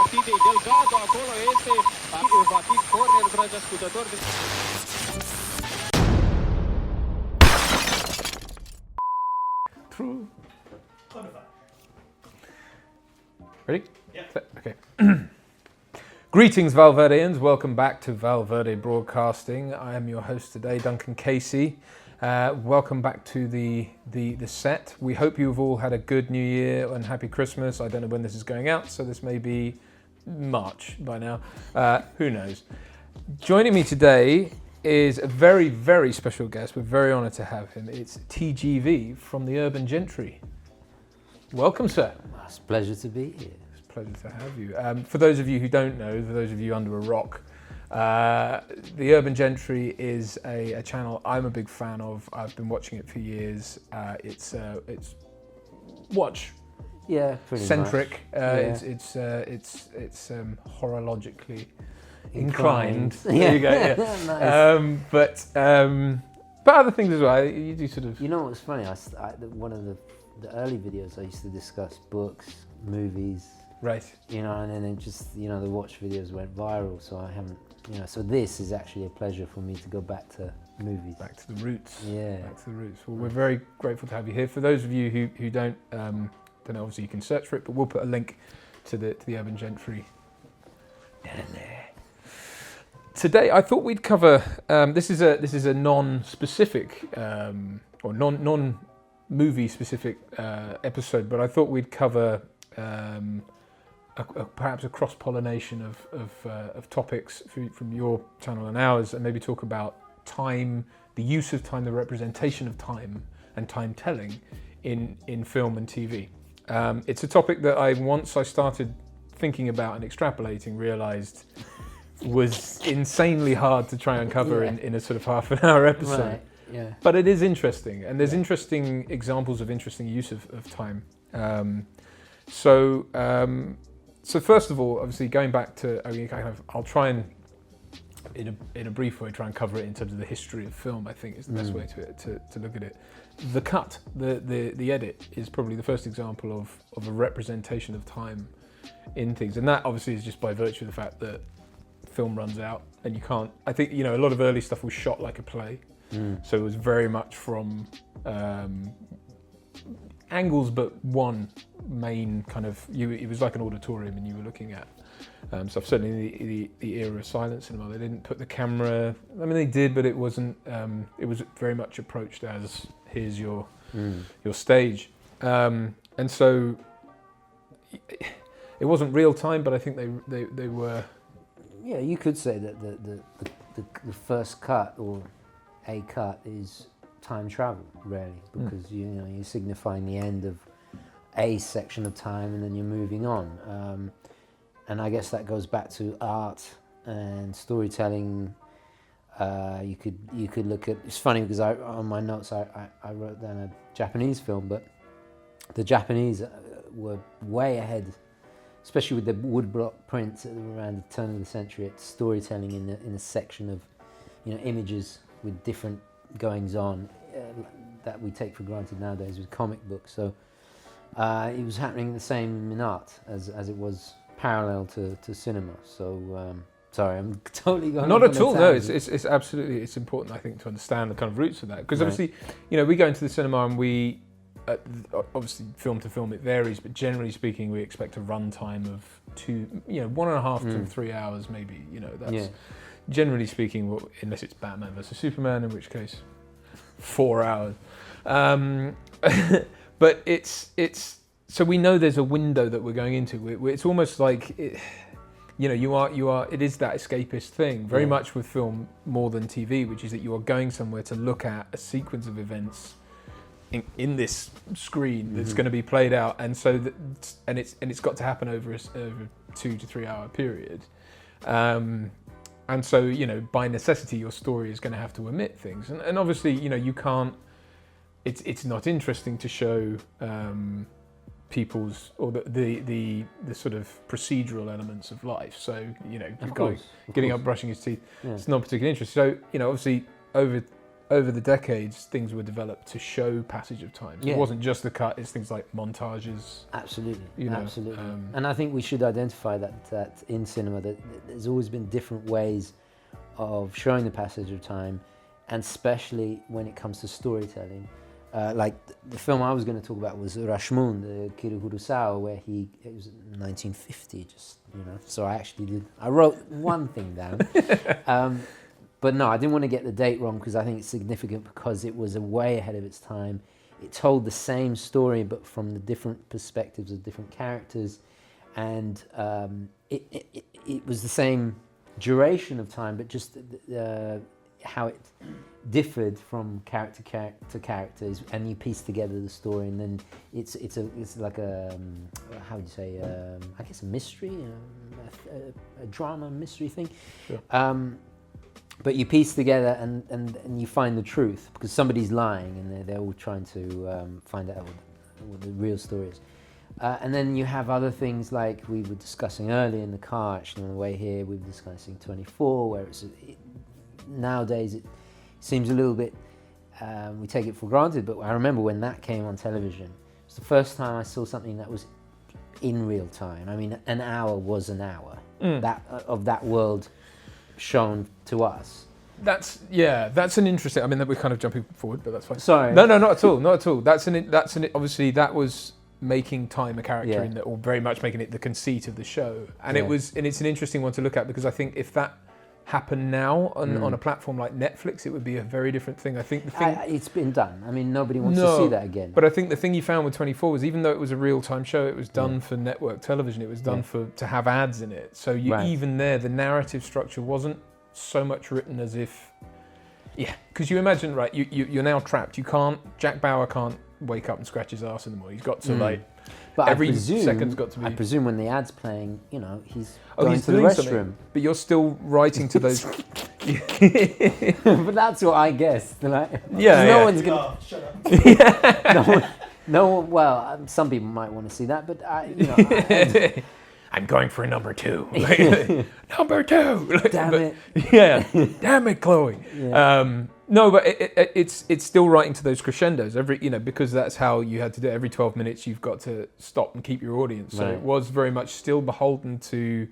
partidei. Delgado acolo este, va fi corner, dragi ascultători. True. Ready? Yeah. Okay. Greetings, Val Verdeans. Welcome back to Val Verde Broadcasting. I am your host today, Duncan Casey. Welcome back to the set. We hope you've all had a good New Year and Happy Christmas. I don't know when this is going out, so this may be March by now. Who knows? Joining me today is a very, very special guest. We're very honoured to have him. It's TGV from the Urban Gentry. Welcome, sir. It's a pleasure to be here. It's a pleasure to have you. For those of you who don't know, for those of you under a rock, the Urban Gentry is a channel I'm a big fan of. I've been watching it for years. It's watch Yeah, pretty centric. much. It's horologically inclined. Yeah. There you go. Yeah. Nice. But other things as well. You do sort of. You know what's funny? One of the early videos I used to discuss books, movies, Right. you know, and then it just, you know, the watch videos went viral, so I haven't, you know, so this is actually a pleasure for me to go back to movies. Back to the roots. Yeah. Back to the roots. Well, we're very grateful to have you here. For those of you who don't know, obviously you can search for it, but we'll put a link to the Urban Gentry down there. Today, I thought we'd cover. This is a non-specific or non-movie specific episode, but I thought we'd cover perhaps a cross-pollination of topics from your channel and ours, and maybe talk about time, the use of time, the representation of time, and time telling in film and TV. It's a topic that once I started thinking about and extrapolating, realised was insanely hard to try and cover in a sort of half an hour episode. Right. Yeah. But it is interesting, and there's interesting examples of interesting use of time. So first of all, obviously going back to, I'll try and in a brief way try and cover it in terms of the history of film. I think is the best way to look at it. The cut, the edit, is probably the first example of a representation of time in things, and that obviously is just by virtue of the fact that film runs out and you can't. I think, you know, a lot of early stuff was shot like a play, so it was very much from angles, but one main kind of it was like an auditorium and you were looking at stuff. Certainly in the era of silent cinema, they didn't put the camera. I mean, they did, but it wasn't. It was very much approached as here's your stage, and so it wasn't real time, but I think they were. Yeah, you could say that the first cut or a cut is time travel, really, because you know you're signifying the end of a section of time and then you're moving on. And I guess that goes back to art and storytelling. You could look at. It's funny because on my notes I wrote down a Japanese film, but the Japanese were way ahead, especially with the woodblock prints around the turn of the century, at storytelling in a section of, you know, images with different goings on that we take for granted nowadays with comic books. So it was happening the same in art as it was parallel to cinema. So sorry, I'm totally going. Not at all. No, it's absolutely, it's important, I think, to understand the kind of roots of that, because obviously, you know, we go into the cinema and we. Obviously, film to film it varies, but generally speaking, we expect a run time of 1.5 to 3 hours, maybe. You know, that's generally speaking, unless it's Batman versus Superman, in which case 4 hours. But it's so we know there's a window that we're going into. It's almost like it is that escapist thing, very much with film more than TV, which is that you are going somewhere to look at a sequence of events in this screen that's going to be played out, and so it's got to happen over a 2 to 3 hour period, and so, you know, by necessity your story is going to have to omit things, and obviously, you know, you can't. It's not interesting to show people's or the sort of procedural elements of life. So, you know, getting up, brushing his teeth. Yeah. It's not particularly interesting. So, you know, obviously over the decades, things were developed to show passage of time. So Yeah. it wasn't just the cut; it's things like montages. Absolutely, You know, absolutely. And I think we should identify that in cinema, that there's always been different ways of showing the passage of time, and especially when it comes to storytelling. Like the film I was going to talk about was Rashomon, the Akira Kurosawa, where it was 1950, just, you know. So I wrote one thing down. But no, I didn't want to get the date wrong, because I think it's significant because it was way ahead of its time. It told the same story, but from the different perspectives of different characters, and it was the same duration of time, but just how it differed from character to characters, and you piece together the story, and then it's like a how would you say, I guess a mystery, a drama mystery thing. Sure. But you piece together and you find the truth, because somebody's lying, and they're all trying to find out what the real story is. And then you have other things like we were discussing earlier in the car, actually on the way here, we were discussing 24, where nowadays it seems a little bit, we take it for granted, but I remember when that came on television, it was the first time I saw something that was in real time. I mean, an hour was an hour of that world shown to us. That's an interesting. I mean, that we're kind of jumping forward, but that's fine. Sorry. No, not at all, not at all. That's obviously that was making time a character in that, or very much making it the conceit of the show, and it's an interesting one to look at, because I think if that happened now on a platform like Netflix, it would be a very different thing. I think the thing it's been done. I mean, nobody wants to see that again. But I think the thing you found with 24 was, even though it was a real-time show, it was done for network television. It was done to have ads in it. So even there, the narrative structure wasn't so much written as if, because you imagine, right? You're now trapped. Jack Bauer can't wake up and scratch his ass anymore. He's got to But every second's got to be. I presume when the ad's playing, you know, he's going to the restroom. But you're still writing to those. But that's what I guess. Like, no one's gonna. Shut up. No one. Well, some people might want to see that, but I'm going for number 2. Number 2. Damn it. Yeah. Damn it, Chloe. Yeah. No, but it's still writing to those crescendos because that's how you had to do it. Every 12 minutes you've got to stop and keep your audience. So it was very much still beholden to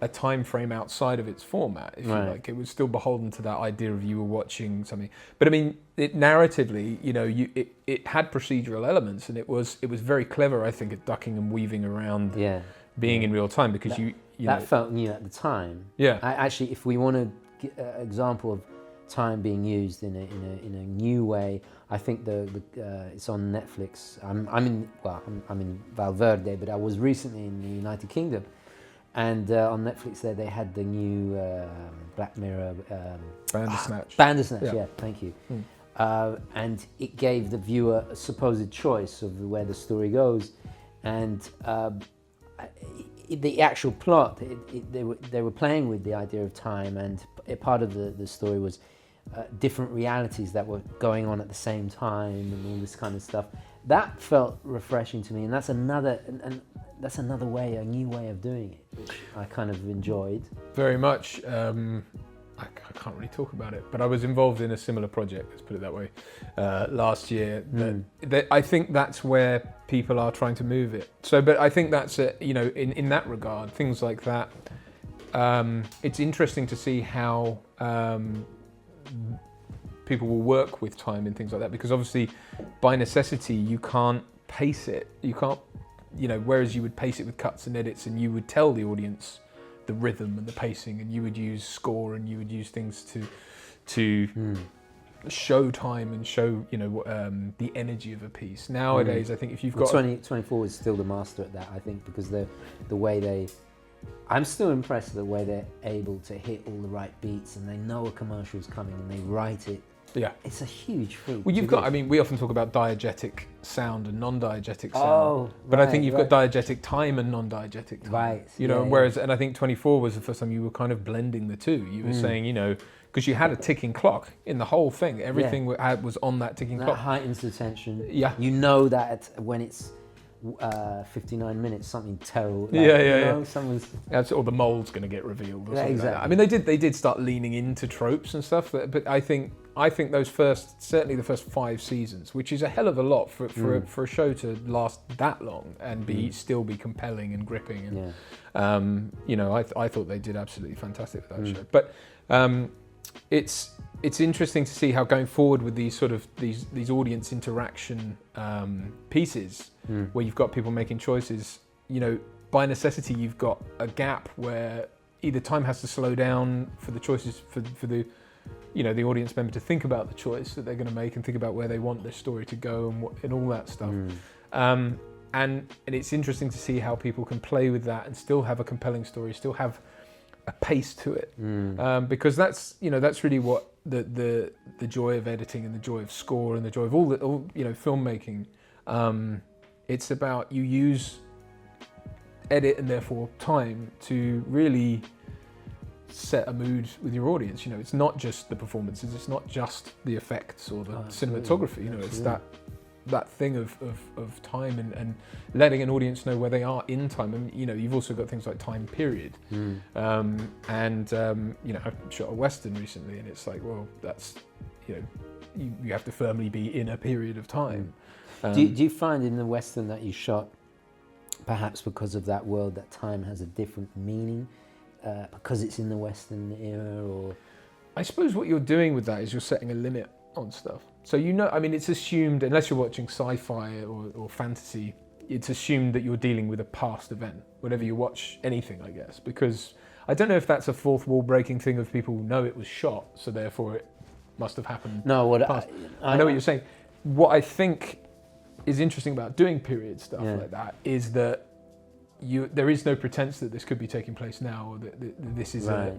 a time frame outside of its format, if you like. It was still beholden to that idea of you were watching something. But I mean, narratively, it had procedural elements, and it was very clever, I think, at ducking and weaving around being in real time, because that felt new at the time. Yeah. Actually, if we want to get an example of time being used in a new way, I think it's on Netflix. I'm in Val Verde, but I was recently in the United Kingdom, and on Netflix there they had the new Black Mirror Bandersnatch. Bandersnatch, thank you. And it gave the viewer a supposed choice of where the story goes, and the actual plot, they were playing with the idea of time, and part of the story was different realities that were going on at the same time, and all this kind of stuff. That felt refreshing to me, and that's another way, a new way of doing it, which I kind of enjoyed. Very much. I can't really talk about it, but I was involved in a similar project, let's put it that way, last year. I think that's where people are trying to move it. So, but I think that's, in that regard, things like that, it's interesting to see how people will work with time and things like that, because obviously, by necessity, you can't pace it. You can't, whereas you would pace it with cuts and edits, and you would tell the audience the rhythm and the pacing, and you would use score, and you would use things to show time and show the energy of a piece. Nowadays, I think if you've got 24 is still the master at that, I think, because the way I'm still impressed with the way they're able to hit all the right beats, and they know a commercial's coming and they write it. Yeah, it's a huge feat. Well, we often talk about diegetic sound and non-diegetic sound. But I think you've got diegetic time and non-diegetic time. Right. Whereas, and I think 24 was the first time you were kind of blending the two. You were saying, because you had a ticking clock in the whole thing. Everything was on that ticking clock. That heightens the tension. Yeah. You know that when it's 59 minutes, something terrible. Or the mold's going to get revealed. Or exactly. like that. I mean, they did start leaning into tropes and stuff, but I think I think certainly the first 5 seasons, which is a hell of a lot for a show to last that long and still be compelling and gripping. And I thought they did absolutely fantastic with that show. But it's interesting to see how going forward with these sort of these audience interaction pieces, where you've got people making choices. By necessity, you've got a gap where either time has to slow down for the choices for the the audience member to think about the choice that they're going to make and think about where they want their story to go and all that stuff. And it's interesting to see how people can play with that and still have a compelling story, still have a pace to it, because that's really what the joy of editing and the joy of score and the joy of all filmmaking. It's about you use edit and therefore time to really set a mood with your audience. It's not just the performances, it's not just the effects or the cinematography. It's that thing of time and letting an audience know where they are in time. And you've also got things like time period. I shot a Western recently, and it's like, well, that's you have to firmly be in a period of time. Do you find in the Western that you shot, perhaps because of that world, that time has a different meaning because it's in the Western era? Or I suppose what you're doing with that is you're setting a limit on stuff. So it's assumed, unless you're watching sci-fi or fantasy, it's assumed that you're dealing with a past event whenever you watch anything, I guess. Because I don't know if that's a fourth wall breaking thing of people know it was shot, so therefore it must have happened. No, I know what you're saying. What I think is interesting about doing period stuff like that is that there is no pretense that this could be taking place now, or that this is are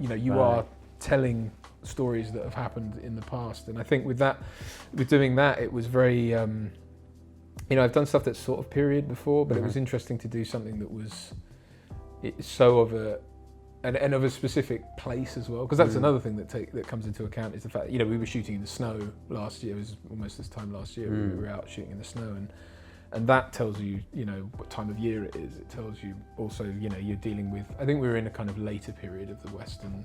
telling stories that have happened in the past. And I think with doing that, it was very I've done stuff that's sort of period before, but it was interesting to do something that was so of a specific place as well, because that's another thing that comes into account, is the fact we were shooting in the snow last year. It was almost this time last year we were out shooting in the snow, and that tells you what time of year it is. It tells you also you're dealing with, I think we were in a kind of later period of the Western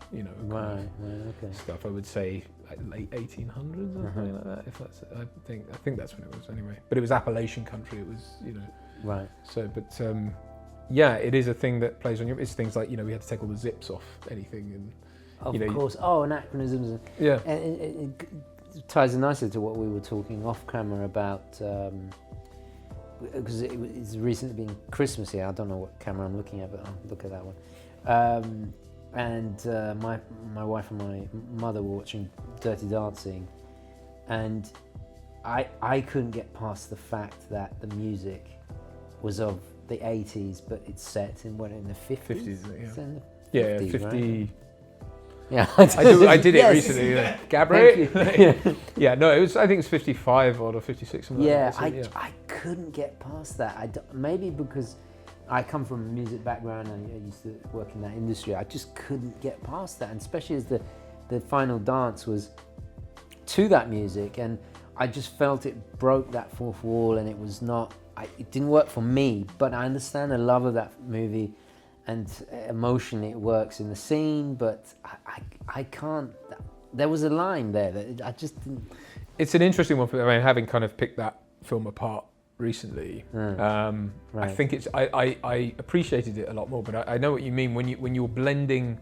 stuff. I would say like late 1800s or something like that. If that's I think that's when it was anyway. But it was Appalachian country. It was right. So but. It is a thing that plays on it's things like, we had to take all the zips off anything, and of course. Anachronisms. Yeah. And it ties in nicely to what we were talking off camera about, because it's recently been Christmas here. I don't know what camera I'm looking at, but I'll look at that one. My wife and my mother were watching Dirty Dancing, and I couldn't get past the fact that the music was of the 80s, but it's set in the 50s. 50s, yeah. 50. Right? Yeah, I did it recently. Gabriel. Yeah, no, I think it's 55 or 56. I couldn't get past that. Maybe because I come from a music background and I used to work in that industry. I just couldn't get past that, and especially as the final dance was to that music, and I just felt it broke that fourth wall, and it was not. It didn't work for me, but I understand the love of that movie, and emotionally it works in the scene, but I can't. There was a line there that I just didn't. It's an interesting one for me. Having kind of picked that film apart recently, right. I think I appreciated it a lot more. But I know what you mean when you're blending,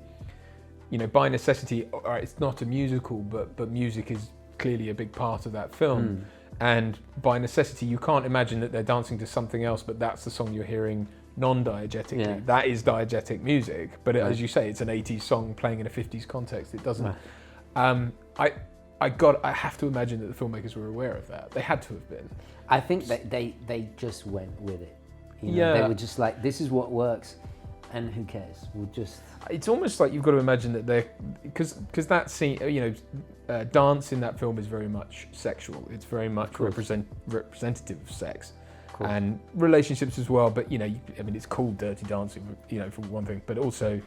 by necessity. All right, it's not a musical, but music is clearly a big part of that film. And by necessity, you can't imagine that they're dancing to something else, but that's the song you're hearing non-diegetically. Yeah. That is diegetic music, but as you say, it's an 80s song playing in a 50s context. It doesn't. Right. I have to imagine that the filmmakers were aware of that. They had to have been. I think that they just went with it. They were just like, this is what works, and who cares? We'll just. It's almost like you've got to imagine that they're because that scene, dance in that film is very much sexual. It's very much representative of sex and relationships as well. But it's called Dirty Dancing, for one thing. But also,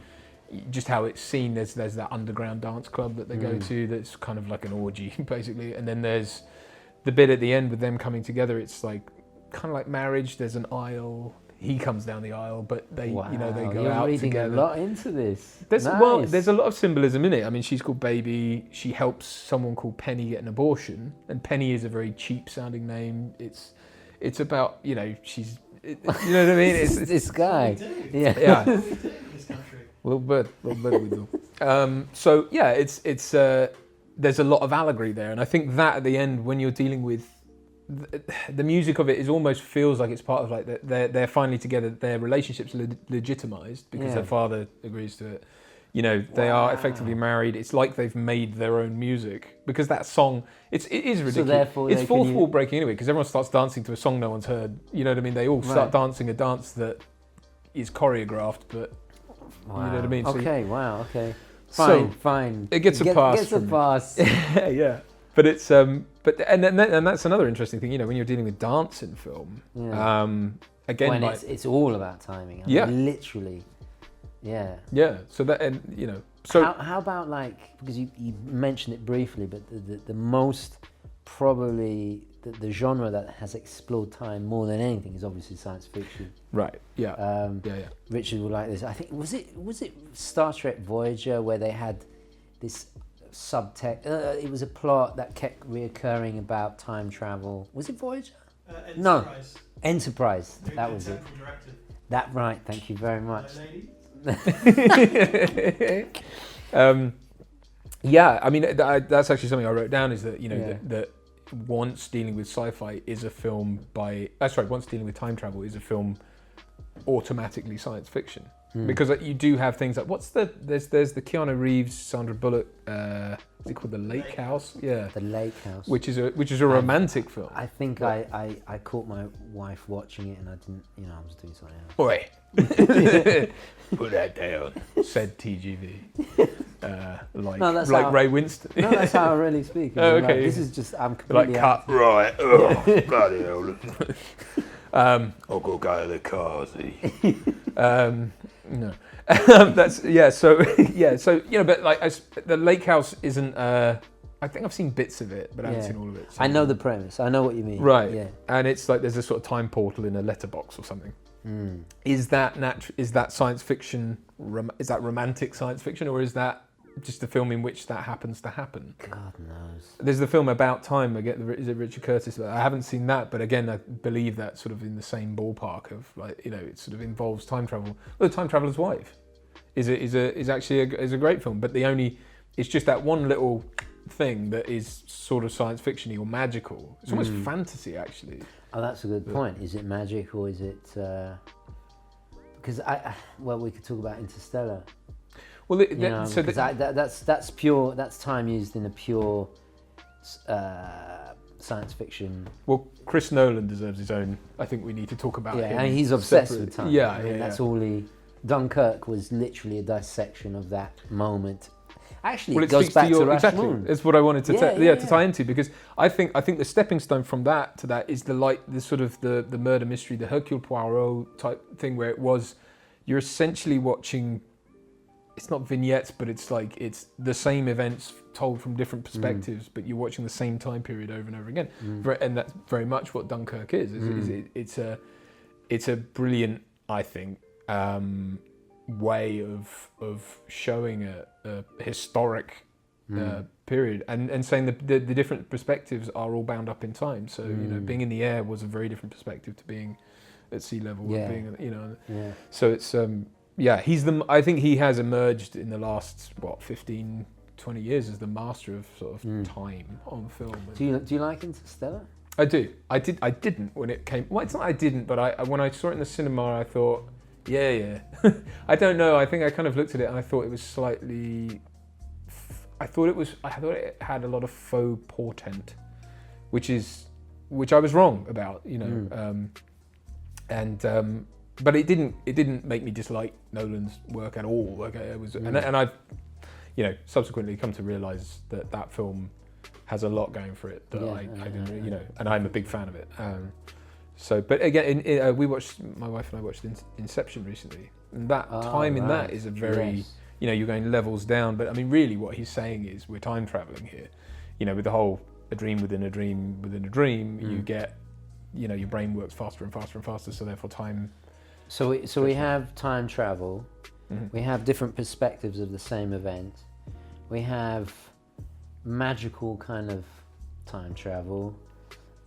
just how it's seen. There's that underground dance club that they go to. That's kind of like an orgy, basically. And then there's the bit at the end with them coming together. It's like kind of like marriage. There's an aisle. he comes down the aisle, but they, Wow, you know, they go you're out reading together. a lot into this. Well, Nice. there's a lot of symbolism in it. I mean, she's called Baby. She helps someone called Penny get an abortion, and Penny is a very cheap-sounding name. It's about, you know, she's, you know what I mean? It's this guy. Yeah. yeah. in this country. Little bit we do. So yeah, it's there's a lot of allegory there, and I think that at the end, when you're dealing with the music of it, is almost feels like it's part of like they're finally together. Their relationship's legitimized because Yeah. their father agrees to it. You know, they are effectively married. It's like they've made their own music because that song, it is ridiculous. therefore it's they fourth can wall breaking anyway because everyone starts dancing to a song no one's heard. You know what I mean? They all start Right. dancing a dance that is choreographed, but Wow. you know what I mean? So Okay. Wow. Okay. So, Fine. it gets a pass Gets a from me. pass. yeah, but it's and that's another interesting thing. You know, when you're dealing with dance in film, Yeah. again, when like, it's all about timing. I Yeah. mean, literally. Yeah. yeah. So that, and you know, so How about like, because you mentioned it briefly, but the most probably the genre that has explored time more than anything is obviously science fiction. right, yeah, yeah. Richard would like this. I think was it Star Trek Voyager where they had this subtext. It was a plot that kept reoccurring about time travel. Was it Voyager? No. Enterprise. Enterprise. Very That good was it. temporal directive. That right. Thank you very much. Lady. Yeah, I mean that's actually something I wrote down. Is that, you know, Yeah. that once dealing with sci-fi is a film by once dealing with time travel is a film automatically science fiction, because you do have things like there's the Keanu Reeves, Sandra Bullock, is it called The Lake House? Yeah, The Lake House. which is a romantic film. I think I caught my wife watching it and I didn't, you know, I was doing something else. Oi, put that down, said TGV, like No, that's how- Ray Winston. No, that's how I really speak. Oh, Like, okay. this is just, I'm Like completely cut out. right. Oh, bloody hell. I'll go to the car, see. No. That's yeah. So yeah. So you know, but like the Lake House isn't. I think I've seen bits of it, but I haven't Yeah. seen all of it. So. I know the premise. I know what you mean. Right. Yeah. And it's like there's a sort of time portal in a letterbox or something. Is that Is that science fiction? Is that romantic science fiction, or is that just a film in which that happens to happen? God knows. There's the film About Time. Is it Richard Curtis? I haven't seen that, but again, I believe that's sort of in the same ballpark of, like, you know, it sort of involves time travel. Well, The Time Traveler's Wife is actually a great film, but it's just that one little thing that is sort of science fictiony or magical. It's almost fantasy, actually. Oh, that's a good point. Is it magic or is it? Because well, we could talk about Interstellar. Well, Because that's pure. That's time used in a pure science fiction. well, Chris Nolan deserves his own. I think we need to talk about him. Yeah, and he's obsessed separate. with time. Yeah, I mean, yeah, that's yeah. all he. Dunkirk was literally a dissection of that moment. Actually, Well, it goes speaks back to your Rush exactly. Moon. It's what I wanted to Yeah, to tie into, because I think the stepping stone from that to that is the sort of the murder mystery, the Hercule Poirot type thing, where you're essentially watching. It's not vignettes, but it's like it's the same events told from different perspectives, but you're watching the same time period over and over again, and that's very much what Dunkirk is. It's a brilliant, I think, way of showing a historic period and saying the different perspectives are all bound up in time. So you know, being in the air was a very different perspective to being at sea level. Yeah. And being, you know, Yeah. so it's yeah, I think he has emerged in the last 15, 20 years as the master of sort of time on film. Do you like Interstellar? I do. I didn't when it came. Well, it's not I didn't, but when I saw it in the cinema, I thought, yeah. I don't know. I think I kind of looked at it and I thought it was slightly. I thought it had a lot of faux portent, which I was wrong about. You know, but it didn't make me dislike Nolan's work at all. Okay, it was, and I've, you know, subsequently come to realise that film has a lot going for it that I didn't really, you know, and I'm a big fan of it. So, but again, my wife and I watched Inception recently, and that time in that is a very, you know, you're going levels down. But I mean, really, what he's saying is we're time traveling here. You know, with the whole a dream within a dream within a dream, you get, you know, your brain works faster and faster and faster, so therefore time So we have time travel. We have different perspectives of the same event. We have magical kind of time travel.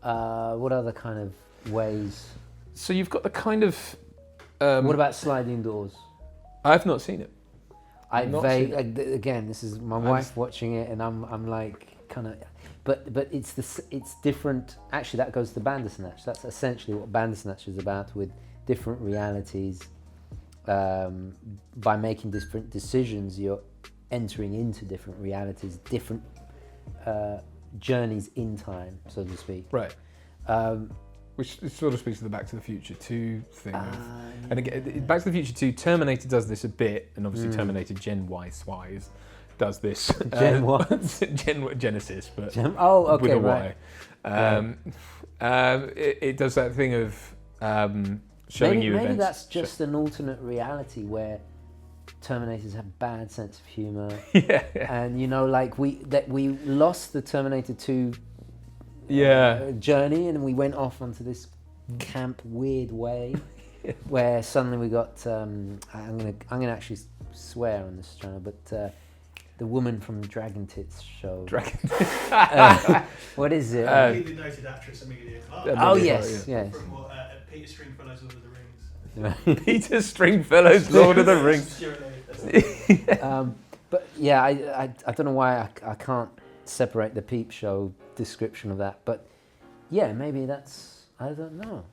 What other kind of ways? So you've got the kind of. What about sliding doors? I've not seen it. Again, this is my wife watching it, and I'm like kind of, but it's different. Actually, that goes to Bandersnatch. That's essentially what Bandersnatch is about, with different realities. By making different decisions, you're entering into different realities, different journeys in time, so to speak. Right. Which sort of speaks to the Back to the Future 2 thing. And again, Back to the Future 2, Terminator does this a bit, and obviously Terminator Gen-wise does this. Gen what? Genesis, but okay, with a right. Y. It does that thing of showing you events. Maybe that's just an alternate reality where Terminators have bad sense of humour. Yeah. And like we lost the Terminator 2 journey, and we went off onto this camp weird way where suddenly we got I'm gonna actually swear on this channel, but the woman from Dragon Tits show. What is it? The noted actress Amelia Clark. Oh yes. From what, Peter Stringfellow's Lord of the Rings. Peter Stringfellow's Lord of the Rings. But yeah, I don't know why I can't separate the Peep Show description of that, but yeah, maybe that's, I don't know.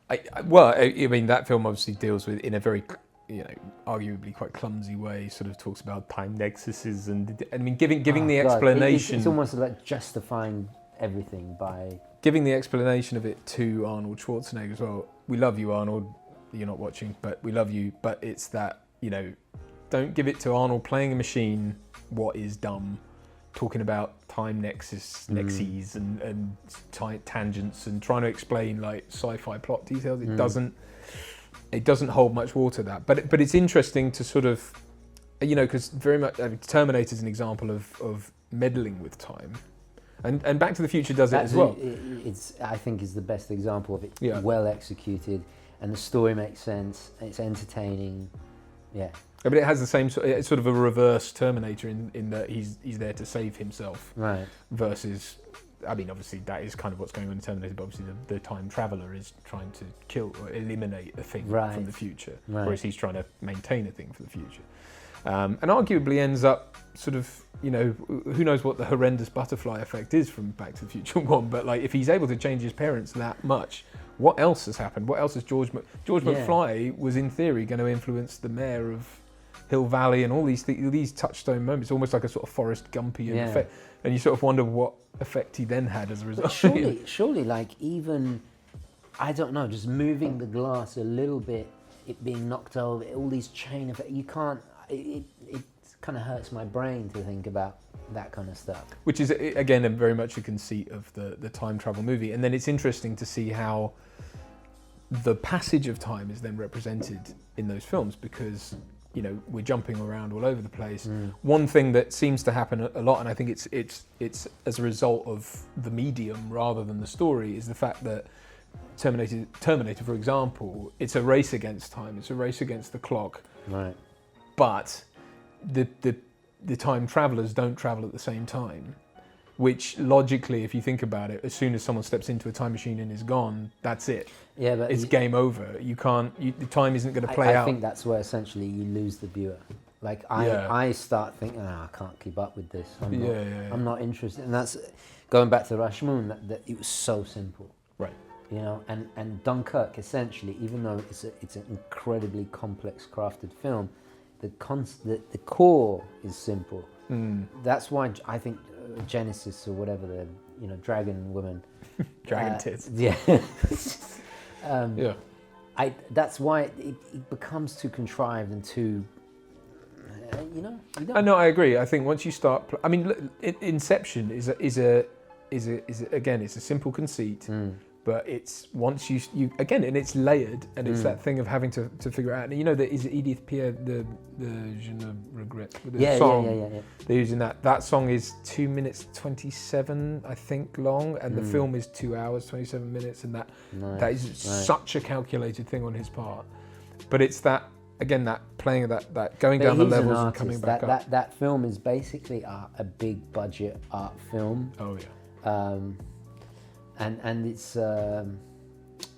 I mean, that film obviously deals with, in a very, arguably quite clumsy way, sort of talks about time nexuses, and I mean, giving the explanation. It's almost like justifying everything by giving the explanation of it to Arnold Schwarzenegger as well. We love you, Arnold. You're not watching, but we love you. But it's that, don't give it to Arnold playing a machine. What is dumb? Talking about time nexes and tangents and trying to explain like sci-fi plot details. It doesn't hold much water, that. But it's interesting to sort of, because very much Terminator is an example of meddling with time, and Back to the Future does it as well. I think is the best example of it. Yeah. Well executed, and the story makes sense. It's entertaining. Yeah. But it has the same it's sort of a reverse Terminator in that he's there to save himself. Right. Versus, I mean, obviously that is kind of what's going on in Terminator, but obviously the time traveller is trying to kill or eliminate a thing from the future, whereas he's trying to maintain a thing for the future. And arguably ends up sort of, who knows what the horrendous butterfly effect is from Back to the Future 1, but like if he's able to change his parents that much, what else has happened? What else has George McFly was in theory going to influence the mayor of Hill Valley and all these touchstone moments, almost like a sort of Forrest Gumpian effect, and you sort of wonder what effect he then had as a result. But surely, like even, I don't know, just moving the glass a little bit, it being knocked over, all these chain effects, you can't. It kind of hurts my brain to think about that kind of stuff. Which is again very much a conceit of the time travel movie, and then it's interesting to see how the passage of time is then represented in those films, because we're jumping around all over the place. One thing that seems to happen a lot, and I think it's as a result of the medium rather than the story, is the fact that Terminator, for example, it's a race against time. It's a race against the clock. Right. But the time travelers don't travel at the same time, which logically, if you think about it, as soon as someone steps into a time machine and is gone, that's it. Yeah, but it's game over. You can't. The time isn't going to play out. I think that's where essentially you lose the viewer. Like I start thinking, I can't keep up with this. I'm not interested. And that's going back to Rashomon. That it was so simple. Right. And Dunkirk essentially, even though it's an incredibly complex crafted film, the core is simple. That's why I think Genesis or whatever, the dragon woman, dragon tits. Yeah. That's why it becomes too contrived and too. I know. I agree. I think once you start, I mean, Inception is again, it's a simple conceit. But it's once you again, and it's layered, and it's that thing of having to figure out. And that is Edith Piaf, the Je ne regrette, the song they're using that song is 2 minutes 27, I think, long, and the film is 2 hours 27 minutes, and that is such a calculated thing on his part. but it's that again, that playing that going But down the he's an levels and artist. coming back up. That film is basically a big budget art film. Oh yeah. And it's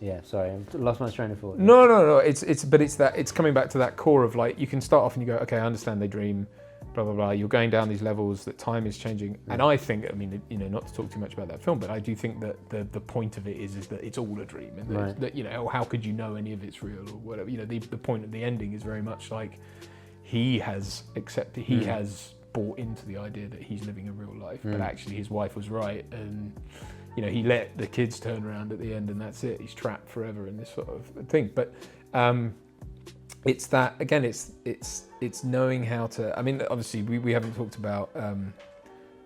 yeah. Sorry, I lost my train of thought. No. It's coming back to that core of like you can start off and you go, okay, I understand they dream, blah blah blah. You're going down these levels that time is changing, and I think, I mean, you know, not to talk too much about that film, but I do think that the point of it is that it's all a dream, and that you know, how could you know any of it's real or whatever. You know, the point of the ending is very much like he has accepted, he has bought into the idea that he's living a real life, but actually his wife was right, and you know, he let the kids turn around at the end, and that's it. He's trapped forever in this sort of thing. But it's that again. It's knowing how to. I mean, obviously, we haven't talked about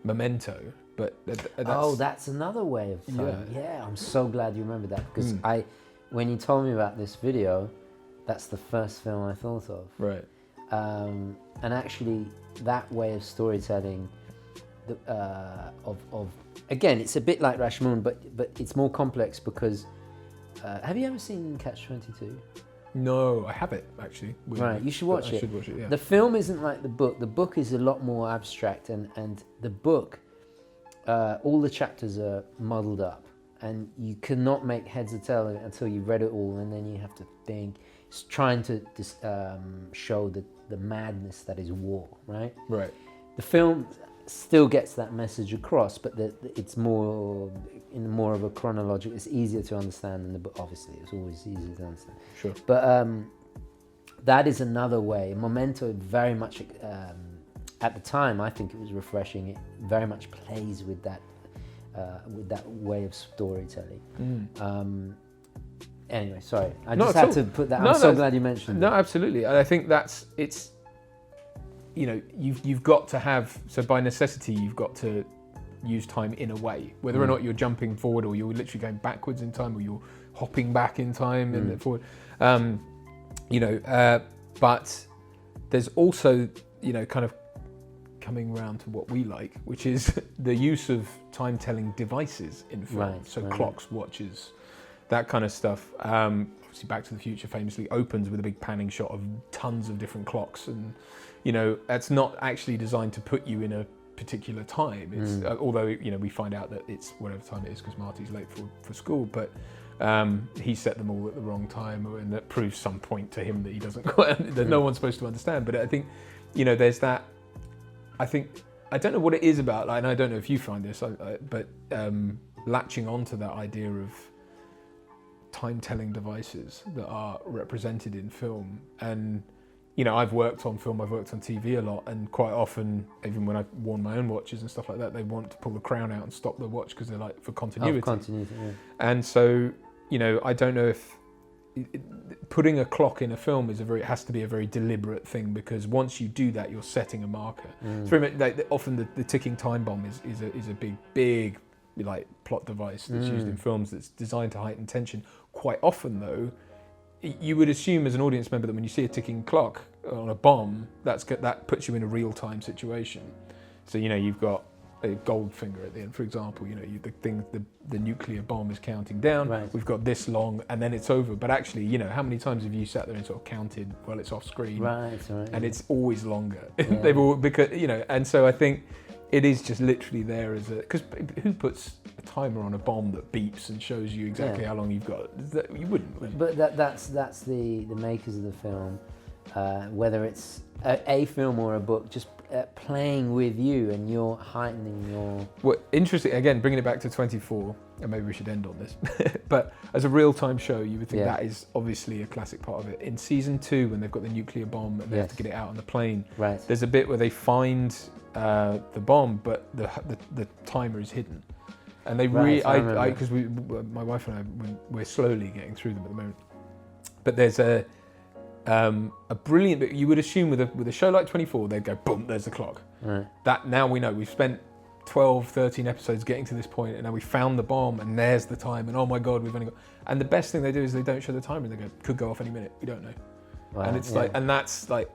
Memento, but that's another way of time. Yeah, I'm so glad you remember that, because when you told me about this video, that's the first film I thought of. Right. And actually, that way of storytelling, again, it's a bit like Rashomon, but it's more complex because. Have you ever seen Catch-22? No, I haven't actually. Right, you should watch it. I should watch it. Yeah. The film isn't like the book. The book is a lot more abstract, and the book, all the chapters are muddled up, and you cannot make heads or tail of it until you've read it all, and then you have to think. It's trying to show the madness that is war, right? Right. The film still gets that message across, but it's more in more of a chronological. It's easier to understand than the book. Obviously, it's always easier to understand. Sure. But that is another way. Memento very much at the time, I think it was refreshing. It very much plays with that way of storytelling. Anyway, sorry, I just had to put that. I'm so glad you mentioned it. No, absolutely, and I think it's. You know, you've got to have, so by necessity you've got to use time in a way, whether or not you're jumping forward or you're literally going backwards in time or you're hopping back in time and forward. You know, but there's also, you know, kind of coming around to what we like, which is the use of time-telling devices in film. Clocks, watches, that kind of stuff. Obviously, Back to the Future famously opens with a big panning shot of tons of different clocks, and you know, that's not actually designed to put you in a particular time. It's although, you know, we find out that it's whatever time it is because Marty's late for school, but he set them all at the wrong time, and that proves some point to him that he doesn't quite, that no one's supposed to understand. But I think, you know, there's that. I think I don't know what it is about, like, and I don't know if you find this, but latching onto that idea of time-telling devices that are represented in film. And you know, I've worked on film, I've worked on TV a lot, and quite often, even when I've worn my own watches and stuff like that, they want to pull the crown out and stop the watch because they're like for continuity. Yeah. And so, you know, I don't know if putting a clock in a film has to be a very deliberate thing, because once you do that, you're setting a marker. It's very much like often the ticking time bomb is a big like plot device that's used in films that's designed to heighten tension. Quite often, though, you would assume as an audience member that when you see a ticking clock on a bomb, that puts you in a real-time situation. So, you know, you've got a Goldfinger at the end, for example. You know, the nuclear bomb is counting down. Right. We've got this long, and then it's over. But actually, you know, how many times have you sat there and sort of counted while it's off screen? Right. And it's always longer. Yeah. They've all, because, you know, and so I think it is just literally there as a, because who puts a timer on a bomb that beeps and shows you exactly how long you've got? You wouldn't. Would you? But that's the makers of the film, whether it's a film or a book, just playing with you, and you're heightening your. Well, interesting. Again, bringing it back to 24, and maybe we should end on this. But as a real-time show, you would think that is obviously a classic part of it. In season 2, when they've got the nuclear bomb and they have to get it out on the plane, there's a bit where they find the bomb, but the timer is hidden. And they because my wife and I, we're slowly getting through them at the moment. But there's a brilliant bit. You would assume with a show like 24, they'd go, boom, there's the clock. Right. That now we know. We've spent 12, 13 episodes getting to this point, and now we found the bomb, and there's the time, and oh my God, we've only got. And the best thing they do is they don't show the timer, and they go, could go off any minute, we don't know. Wow, and it's like, and that's like,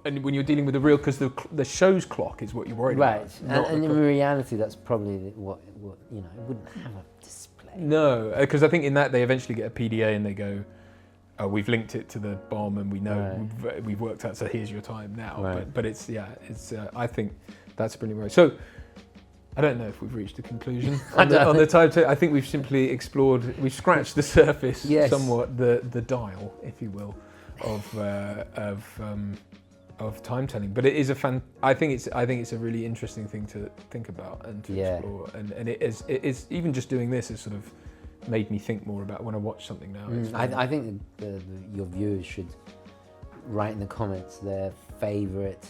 and when you're dealing with the real, because the show's clock is what you're worried about. Right, and in reality, that's probably what you know, it wouldn't have a display. No, because I think in that they eventually get a PDA and they go, we've linked it to the bomb and we know Right. we've worked out, so here's your time now. Right. But it's I think that's a brilliant way. So I don't know if we've reached a conclusion on the time. I think we've simply we've scratched the surface somewhat, the dial, if you will, of time telling. But it is I think it's a really interesting thing to think about and to explore. And it is even just doing this has sort of made me think more about when I watch something now. I think your viewers should write in the comments their favourite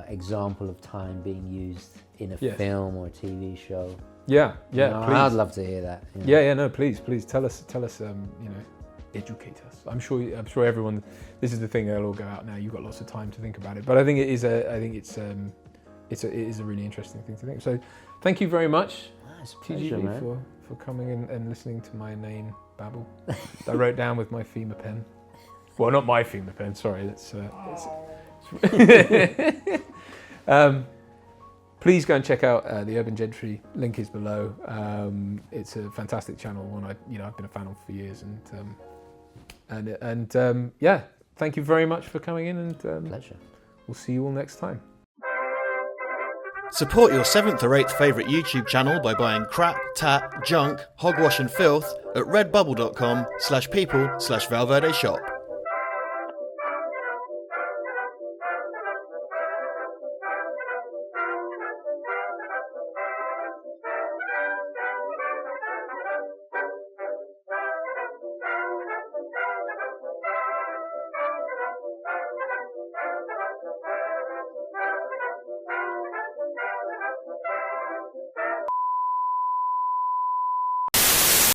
example of time being used in a film or a TV show. Yeah, please. I'd love to hear that. No, please tell us, educate us. I'm sure everyone. This is the thing. They'll all go out now. You've got lots of time to think about it. But I think it is it is a really interesting thing to think. So, thank you very much, TGV, for coming in and listening to my inane babble. I wrote down with my FEMA pen. Well, not my FEMA pen. Sorry, that's. Please go and check out the Urban Gentry. Link is below. It's a fantastic channel, one I've been a fan of for years, and thank you very much for coming in, and Pleasure. We'll see you all next time. Support your 7th or 8th favourite YouTube channel by buying crap, tat, junk, hogwash and filth at redbubble.com/people/Val Verde Shop.